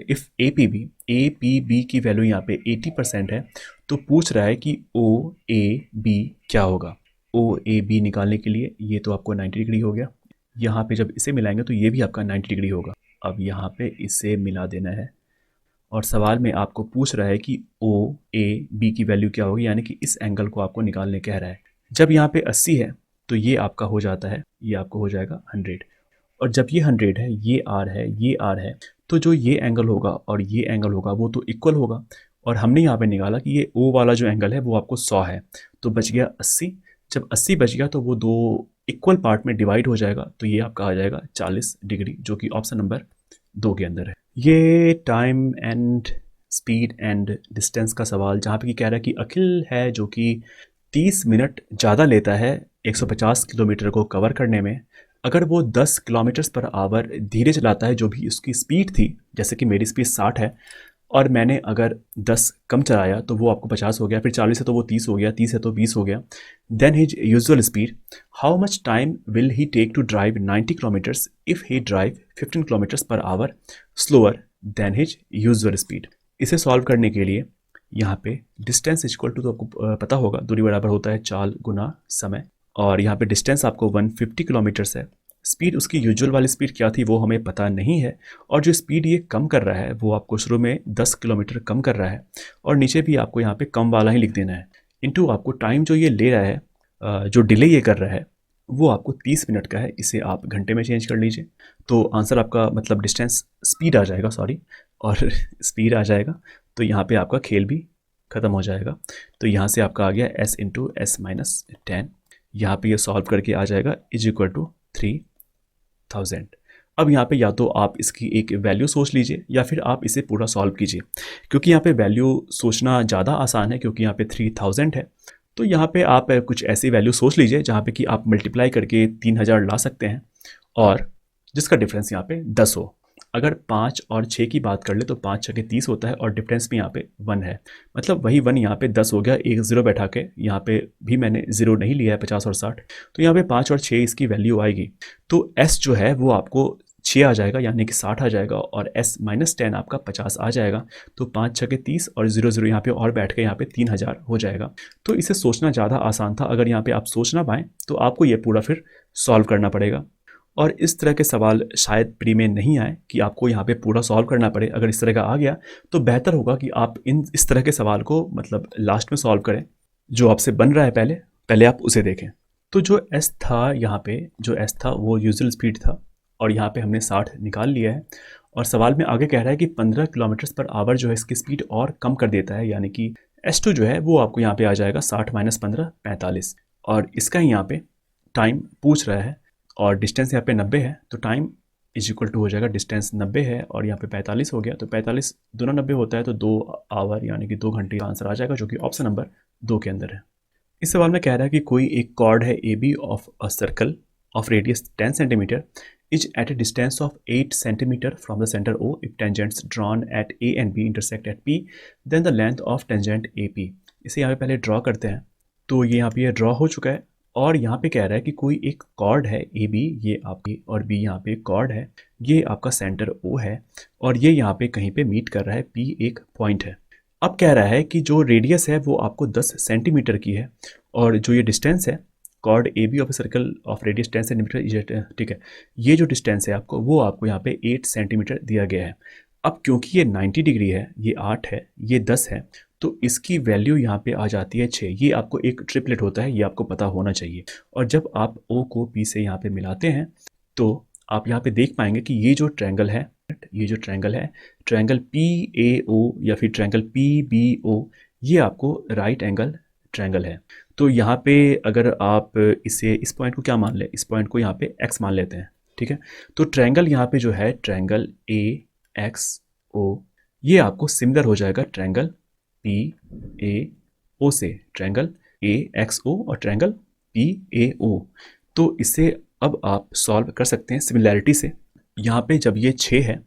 इफ़ ए पी बी की वैल्यू यहाँ पे 80% है, तो पूछ रहा है कि ओ ए बी क्या होगा। ओ ए बी निकालने के लिए ये तो आपको 90 डिग्री हो गया, यहाँ पे जब इसे मिलाएंगे तो ये भी आपका 90 डिग्री होगा। अब यहाँ पे इसे मिला देना है और सवाल में आपको पूछ रहा है कि ओ ए बी की वैल्यू क्या होगी, यानी कि इस एंगल को आपको निकालने कह रहा है। जब यहाँ पे 80 है तो ये आपका हो जाता है, ये आपको हो जाएगा 100, और जब ये 100 है, ये आर है, ये आर है, तो जो ये एंगल होगा और ये एंगल होगा वो तो इक्वल होगा। और हमने यहाँ पे निकाला कि ये ओ वाला जो एंगल है वो आपको 100 है, तो बच गया 80। जब 80 बच गया तो वो दो इक्वल पार्ट में डिवाइड हो जाएगा, तो ये आपका आ जाएगा 40 डिग्री, जो कि ऑप्शन नंबर 2 के अंदर है। ये time and speed and distance का सवाल, जहाँ पे कह रहा है कि अखिल है जो कि 30 मिनट ज़्यादा लेता है 150 किलोमीटर को कवर करने में, अगर वो 10 किलोमीटर्स पर आवर धीरे चलाता है, जो भी उसकी स्पीड थी, जैसे कि मेरी स्पीड 60 है और मैंने अगर 10 कम चलाया तो वो आपको 50 हो गया, फिर 40 है तो वो 30 हो गया, 30 है तो 20 हो गया। Then his usual speed, how much time will he take to drive 90 kilometres if he drive 15 kilometres per hour slower than his usual speed. इसे सॉल्व करने के लिए यहाँ पे डिस्टेंस इक्वल टू, तो आपको पता होगा दूरी बराबर होता है चाल गुना समय, और यहाँ पे डिस्टेंस आपको 150 किलोमीटर्स है। स्पीड उसकी यूजुअल वाली स्पीड क्या थी वो हमें पता नहीं है, और जो स्पीड ये कम कर रहा है वो आपको शुरू में 10 किलोमीटर कम कर रहा है, और नीचे भी आपको यहाँ पे कम वाला ही लिख देना है, इनटू आपको टाइम जो ये ले रहा है, जो डिले ये कर रहा है वो आपको 30 मिनट का है, इसे आप घंटे में चेंज कर लीजिए, तो आंसर आपका मतलब डिस्टेंस स्पीड आ जाएगा, सॉरी, और स्पीड आ जाएगा, तो यहाँ पे आपका खेल भी ख़त्म हो जाएगा। तो यहाँ से आपका आ गया s इंटू एस माइनस 10, यहाँ पे ये सॉल्व करके आ जाएगा इज इक्वल टू 3000। अब यहाँ पे या तो आप इसकी एक वैल्यू सोच लीजिए या फिर आप इसे पूरा सॉल्व कीजिए, क्योंकि यहाँ पे वैल्यू सोचना ज़्यादा आसान है, क्योंकि यहाँ पे 3000 है, तो यहाँ पे आप कुछ ऐसी वैल्यू सोच लीजिए जहाँ पे कि आप मल्टीप्लाई करके 3000 ला सकते हैं, और जिसका डिफरेंस यहाँ पे 10 हो। अगर 5 और 6 की बात कर ले तो 5 6 के 30 होता है, और डिफरेंस भी यहाँ पे 1 है, मतलब वही 1 यहाँ पे 10 हो गया। एक ज़ीरो बैठा के यहाँ पे भी मैंने ज़ीरो नहीं लिया है, 50 और 60, तो यहाँ पे 5 और 6 इसकी वैल्यू आएगी, तो s जो है वो आपको 6 आ जाएगा, यानी कि 60 आ जाएगा, और s माइनस 10 आपका 50 आ जाएगा, तो 5 6 के 30 और 0 0 यहाँ पे और बैठ के यहाँ पे 3000 हो जाएगा। तो इसे सोचना ज़्यादा आसान था, अगर यहाँ पे आप सोच ना पाएँ तो आपको ये पूरा फिर सॉल्व करना पड़ेगा, और इस तरह के सवाल शायद प्री में नहीं आए कि आपको यहाँ पे पूरा सॉल्व करना पड़े। अगर इस तरह का आ गया तो बेहतर होगा कि आप इस तरह के सवाल को मतलब लास्ट में सॉल्व करें, जो आपसे बन रहा है पहले आप उसे देखें। तो जो एस था यहाँ पे, जो एस था वो यूजुअल स्पीड था, और यहाँ पे हमने 60 निकाल लिया है, और सवाल में आगे कह रहा है कि 15 किलोमीटर पर आवर जो है इसकी स्पीड और कम कर देता है, यानी कि S2 जो है वो आपको यहाँ पे आ जाएगा 60 माइनस 15 45, और इसका ही यहाँ पे टाइम पूछ रहा है, और डिस्टेंस यहाँ पे 90 है, तो टाइम इज इक्वल टू हो जाएगा डिस्टेंस 90 है और यहाँ पे 45 हो गया, तो 45 दोनों 90 होता है, तो 2 आवर यानी कि 2 घंटे का आंसर आ जाएगा, जो कि ऑप्शन नंबर 2 के अंदर है। इस सवाल में कह रहा है कि कोई एक कॉर्ड है A B of a circle of radius 10 centimetre is at a distance of 8 centimetre from the centre O, if tangents drawn at A and B intersect at P, then the length of tangent A P. इसे यहाँ पे पहले ड्रॉ करते हैं, तो ये यहाँ पे ड्रॉ हो चुका है, और यहाँ पे कह रहा है कि कोई एक कॉर्ड है ए बी, ये आपकी, और बी यहाँ पे कॉर्ड है, ये आपका सेंटर ओ है, और ये यहाँ पे कहीं पे मीट कर रहा है, पी एक पॉइंट है। अब कह रहा है कि जो रेडियस है वो आपको 10 सेंटीमीटर की है, और जो ये डिस्टेंस है chord A B of a circle of radius 10 centimetre, ठीक है, ये जो डिस्टेंस है आपको वो आपको यहाँ पे 8 सेंटीमीटर दिया गया है। अब क्योंकि ये 90 डिग्री है, ये 8 है, ये 10 है, तो इसकी वैल्यू यहाँ पे आ जाती है 6। ये आपको एक ट्रिपलेट होता है, ये आपको पता होना चाहिए। और जब आप O को P से यहाँ पे मिलाते हैं तो आप यहाँ पे देख पाएंगे कि ये जो ट्रायंगल है, ट्रायंगल PAO या फिर ट्रायंगल PBO, ये आपको राइट एंगल ट्रायंगल है। तो यहाँ पे अगर आप इस पॉइंट को क्या मान लें, इस पॉइंट को यहाँ पे x मान लेते हैं, ठीक है। तो ट्रायंगल यहाँ पे जो है ट्रायंगल AXO, ये आपको सिमिलर हो जाएगा ट्रायंगल PAO से, ट्रायंगल AXO और ट्रायंगल PAO। तो इसे अब आप सॉल्व कर सकते हैं सिमिलैरिटी से। यहाँ पे जब ये 6 है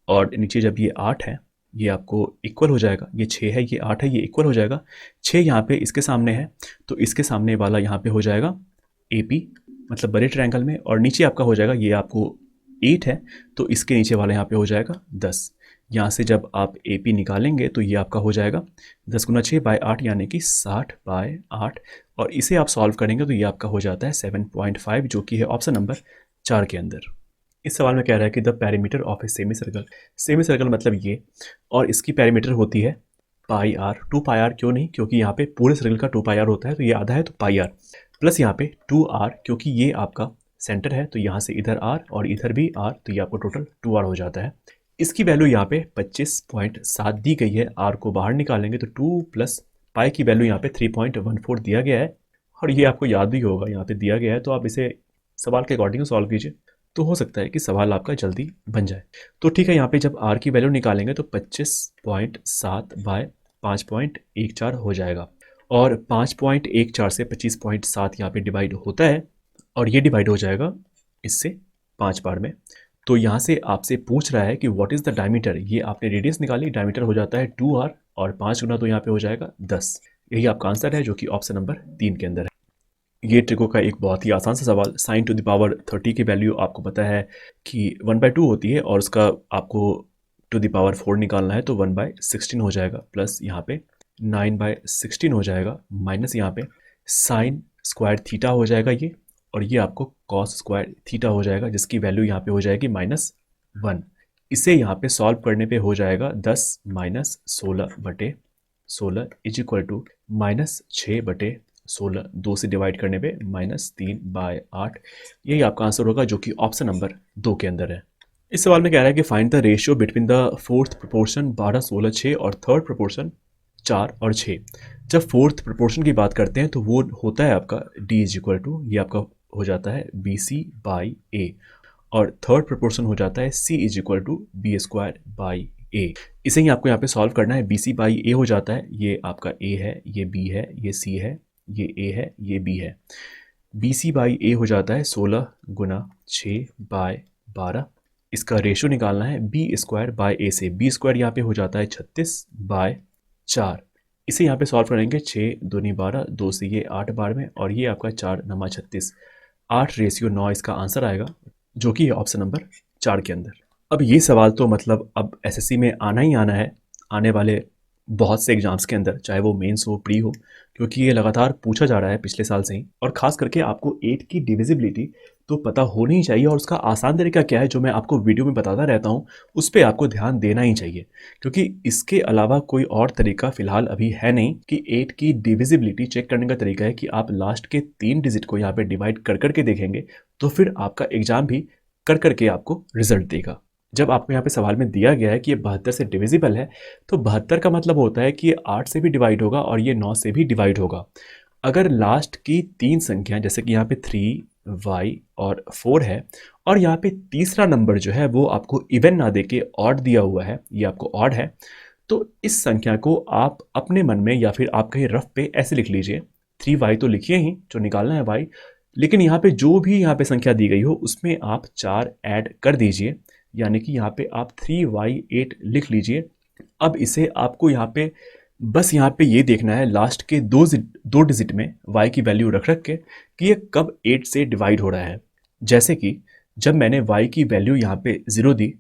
और नीचे जब ये 8 है, ये आपको इक्वल हो जाएगा। ये 6 है, ये 8 है, ये इक्वल हो जाएगा। 6 यहाँ पे इसके सामने है तो इसके सामने वाला यहाँ पे हो जाएगा AP, मतलब बड़े ट्रायंगल में, और नीचे आपका हो जाएगा, ये आपको 8 है तो इसके नीचे वाला यहाँ पे हो जाएगा 10। यहाँ से जब आप AP निकालेंगे तो ये आपका हो जाएगा 10 गुना 6 बाय 8 यानी कि 60 बाय 8, और इसे आप सॉल्व करेंगे तो ये आपका हो जाता है 7.5, जो कि है ऑप्शन नंबर 4 के अंदर। इस सवाल में कह रहा है कि the perimeter of a semi circle मतलब ये, और इसकी पेरीमीटर होती है पाई आर। 2 पाई आर क्यों नहीं, क्योंकि यहाँ पे पूरे सर्कल का 2 पाई आर होता है, तो ये आधा है तो पाई आर, प्लस यहाँ पे 2R, क्योंकि ये आपका सेंटर है तो यहाँ से इधर R और इधर भी R, तो ये आपको टोटल 2R हो जाता है। इसकी वैल्यू यहाँ पे 25.7 दी गई है। R को बाहर निकालेंगे तो 2 प्लस पाई की वैल्यू यहाँ पे 3.14 दिया गया है, और ये आपको याद भी होगा, यहाँ पे दिया गया है। तो आप इसे सवाल के अकॉर्डिंग सॉल्व कीजिए तो हो सकता है कि सवाल आपका जल्दी बन जाए। तो ठीक है, यहाँ पे जब R की वैल्यू निकालेंगे तो 25.7 बाय 5.14 हो जाएगा, और 5.14 से 25.7 यहाँ पे डिवाइड होता है, और ये डिवाइड हो जाएगा इससे 5 बार में। तो यहाँ से आपसे पूछ रहा है कि व्हाट इज़ द डायमीटर। ये आपने रेडियस निकाली, डायमीटर हो जाता है 2R, और 5 गुना तो यहाँ पे हो जाएगा 10। यही आपका आंसर है, जो कि ऑप्शन नंबर 3 के अंदर है। ये ट्रिको का एक बहुत ही आसान सा सवाल। साइन टू द पावर 30 की वैल्यू आपको पता है कि 1/2 होती है, और उसका आपको टू द पावर 4 निकालना है तो 1/16 हो जाएगा, प्लस यहाँ पे 9/16 हो जाएगा, माइनस यहाँ पे साइन स्क्वायर थीटा हो जाएगा ये, और ये आपको कॉस स्क्वायर थीटा हो जाएगा, जिसकी वैल्यू यहाँ पे हो जाएगी -1। इसे यहाँ पे सॉल्व करने पे हो जाएगा 10 माइनस 16/16 इज इक्वल टू -6/16, 2 से डिवाइड करने पे -3/8। यही आपका आंसर होगा, जो कि ऑप्शन नंबर 2 के अंदर है। इस सवाल में कह रहा है कि find the ratio between the fourth proportion 12, 16, 6 और थर्ड प्रोपोर्शन 4 और 6। जब फोर्थ प्रोपोर्शन की बात करते हैं तो वो होता है आपका D इज इक्वल टू, ये आपका हो जाता है BC/A, और थर्ड प्रोपोर्शन हो जाता है C is equal to B²/A। इसे ही आपको यहाँ पे सॉल्व करना है। BC/A हो जाता है, ये आपका A है, ये B है, ये C है, ये A है, ये B है। BC/A हो जाता है 16 गुना 6/12। इसका रेशियो निकालना है B²/A से। B² यहाँ पे हो जाता है 36/4। इसे यहाँ पे सॉल्व करेंगे, 6 दूनी 12, 2 से ये 8 बार में, और ये आपका 4 नमा 36, 8:9 इसका आंसर आएगा, जो कि है ऑप्शन नंबर 4 के अंदर। अब ये सवाल तो मतलब अब SSC में आना ही आना है, आने वाले बहुत से एग्जाम्स के अंदर, चाहे वो मेंस हो, प्री हो, क्योंकि ये लगातार पूछा जा रहा है पिछले साल से ही। और ख़ास करके आपको 8 की डिविजिबिलिटी तो पता होनी ही चाहिए, और उसका आसान तरीका क्या है जो मैं आपको वीडियो में बताता रहता हूँ, उस पर आपको ध्यान देना ही चाहिए, क्योंकि इसके अलावा कोई और तरीका फ़िलहाल अभी है नहीं कि 8 की डिविजिबिलिटी चेक करने का तरीका है कि आप लास्ट के 3 डिजिट को यहाँ पे डिवाइड कर करके देखेंगे, तो फिर आपका एग्ज़ाम भी कर करके आपको रिजल्ट देगा। जब आपको यहाँ पे सवाल में दिया गया है कि ये 72 से डिविजिबल है, तो 72 का मतलब होता है कि ये 8 से भी डिवाइड होगा और ये 9 से भी डिवाइड होगा। अगर लास्ट की 3 संख्या, जैसे कि यहाँ पे 3y और 4 है, और यहाँ पे तीसरा नंबर जो है वो आपको इवन ना दे के ऑड दिया हुआ है, ये आपको ऑड है, तो इस संख्या को आप अपने मन में या फिर आप कहीं रफ पे ऐसे लिख लीजिए। 3y तो लिखिए ही, जो निकालना है y, लेकिन यहाँ पे जो भी यहाँ पे संख्या दी गई हो उसमें आप 4 ऐड कर दीजिए, यानी कि यहाँ पे आप 3y8 लिख लीजिए। अब इसे आपको यहाँ पे बस यहाँ पे ये देखना है लास्ट के दो डिजिट में y की वैल्यू रख के कि ये कब 8 से डिवाइड हो रहा है। जैसे कि जब मैंने y की वैल्यू यहाँ पे 0 दी,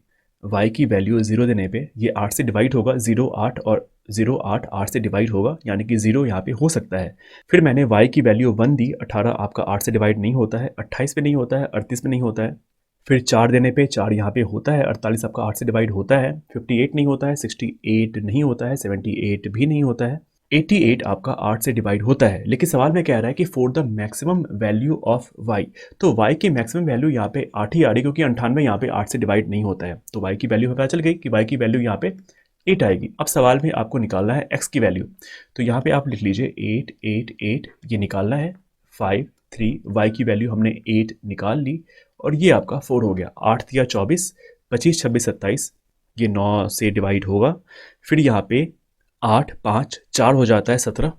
y की वैल्यू 0 देने पे ये 8 से डिवाइड होगा, 0 8 और 0 8 8 से डिवाइड होगा, यानी कि 0 यहाँ पे हो सकता है। फिर मैंने y की वैल्यू 1 दी, 18 आपका 8 से डिवाइड नहीं होता है, 28 पे नहीं होता है, 38 पे नहीं होता है। फिर 4 देने पे 4 यहाँ पे होता है, 48 आपका 8 से डिवाइड होता है, 58 नहीं होता है, 68 नहीं होता है, 78 भी नहीं होता है, 88 आपका 8 से डिवाइड होता है। लेकिन सवाल में कह रहा है कि for the maximum value of y, तो y की मैक्सिमम वैल्यू यहाँ पे 8 ही आ रही, क्योंकि 98 यहाँ पे 8 से डिवाइड नहीं होता है। तो y की वैल्यू पता चल गई कि y की वैल्यू यहाँ पे 8 आएगी। अब सवाल में आपको निकालना है x की वैल्यू, तो यहाँ पे आप लिख लीजिए 8 8 8, ये निकालना है 5 3, y की वैल्यू हमने 8 निकाल ली और ये आपका 4 हो गया। 8 दिया 24, 25 26 27, ये 9 से डिवाइड होगा। फिर यहाँ पे 8 5 4 हो जाता है 17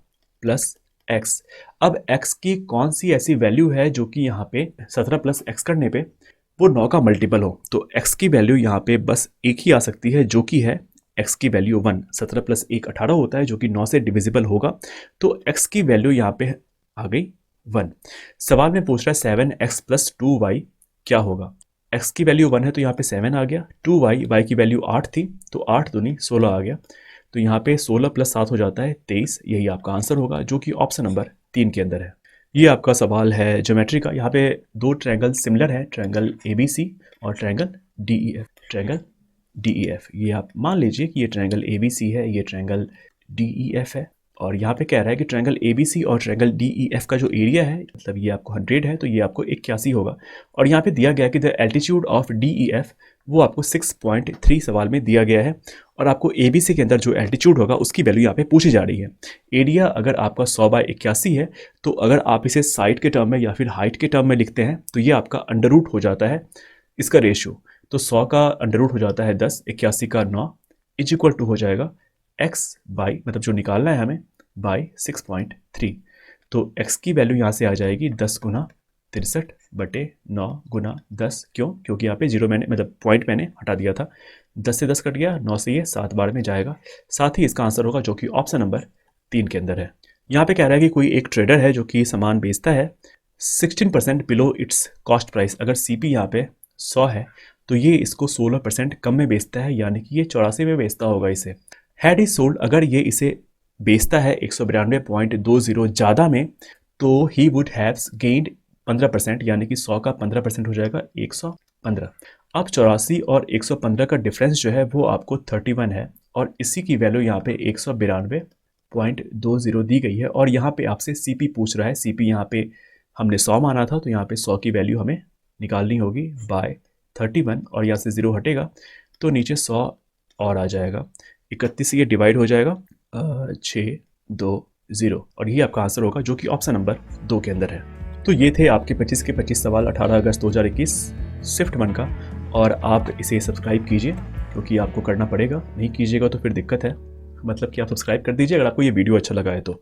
प्लस x। अब x की कौन सी ऐसी वैल्यू है जो कि यहाँ पे 17 प्लस x करने पे वो 9 का मल्टीपल हो, तो x की वैल्यू यहाँ पे बस एक ही आ सकती है जो कि है x की वैल्यू 1। 17 प्लस 1 18 होता है जो कि 9 से डिविजिबल होगा, तो x की वैल्यू यहाँ पे आ गई 1। सवाल में पूछ रहा है 7x प्लस 2y क्या होगा। x की वैल्यू 1 है तो यहाँ पे 7 आ गया, 2y, y की वैल्यू 8 थी तो 8 दूनी 16 आ गया, तो यहाँ पे 16 प्लस 7 हो जाता है 23। यही आपका आंसर होगा जो कि ऑप्शन नंबर 3 के अंदर है। ये आपका सवाल है ज्योमेट्री का। यहाँ पे दो ट्रायंगल सिमिलर है, ट्रायंगल ABC और ट्रायंगल DEF। ट्रायंगल DEF, ये आप मान लीजिए कि ये ट्रायंगल ABC है, ये ट्रायंगल DEF है। और यहाँ पे कह रहा है कि ट्रायंगल ABC और ट्रायंगल DEF का जो एरिया है, मतलब ये आपको 100 है तो ये आपको 81 होगा। और यहाँ पे दिया गया कि द एल्टीट्यूड ऑफ DEF वो आपको 6.3 सवाल में दिया गया है, और आपको ABC के अंदर जो एल्टीट्यूड होगा उसकी वैल्यू यहाँ पे पूछी जा रही है। एरिया अगर आपका 100/81 है, तो अगर आप इसे साइड के टर्म में या फिर हाइट के टर्म में लिखते हैं तो ये आपका अंडर रूट हो जाता है इसका रेशियो। तो 100 का अंडर रूट हो जाता है 10, 81 का 9, इज इक्वल टू हो जाएगा x बाई, मतलब जो निकालना है हमें, बाई 6.3। तो x की वैल्यू यहाँ से आ जाएगी 10 गुना 63/9 गुना 10। क्यों? क्योंकि यहाँ पे जीरो मैंने, मतलब पॉइंट मैंने हटा दिया था। 10 से 10 कट गया, 9 से ये 7 बार में जाएगा। साथ ही इसका आंसर होगा जो कि ऑप्शन नंबर 3 के अंदर है। यहाँ पे कह रहा है कि कोई एक ट्रेडर है जो कि सामान बेचता है 16% बिलो इट्स कॉस्ट प्राइस। अगर CP यहाँ पे 100 है तो ये इसको 16% कम में बेचता है, यानी कि ये 84 में बेचता होगा इसे। हैड ही सोल्ड, अगर ये इसे बेचता है 192.20 ज़्यादा में, तो ही वुड हैव्स गेन्ड 15%, यानी कि 100 का 15% हो जाएगा 115। अब 84 और 115 का डिफरेंस जो है वो आपको 31 है, और इसी की वैल्यू यहाँ पे 192.20 दी गई है। और यहाँ पे आपसे CP पूछ रहा है। CP यहाँ पे हमने 100 माना था, तो यहाँ पे 100 की वैल्यू हमें निकालनी होगी बाय 31, और यहाँ से 0 हटेगा तो नीचे 100 और आ जाएगा। 31 से ये डिवाइड हो जाएगा 620, और ये आपका आंसर होगा जो कि ऑप्शन नंबर 2 के अंदर है। तो ये थे आपके 25 के 25 सवाल 18 अगस्त 2021 शिफ्ट 1 का, और आप इसे सब्सक्राइब कीजिए क्योंकि आपको करना पड़ेगा, नहीं कीजिएगा तो फिर दिक्कत है। मतलब कि आप सब्सक्राइब कर दीजिए अगर आपको ये वीडियो अच्छा लगा है तो।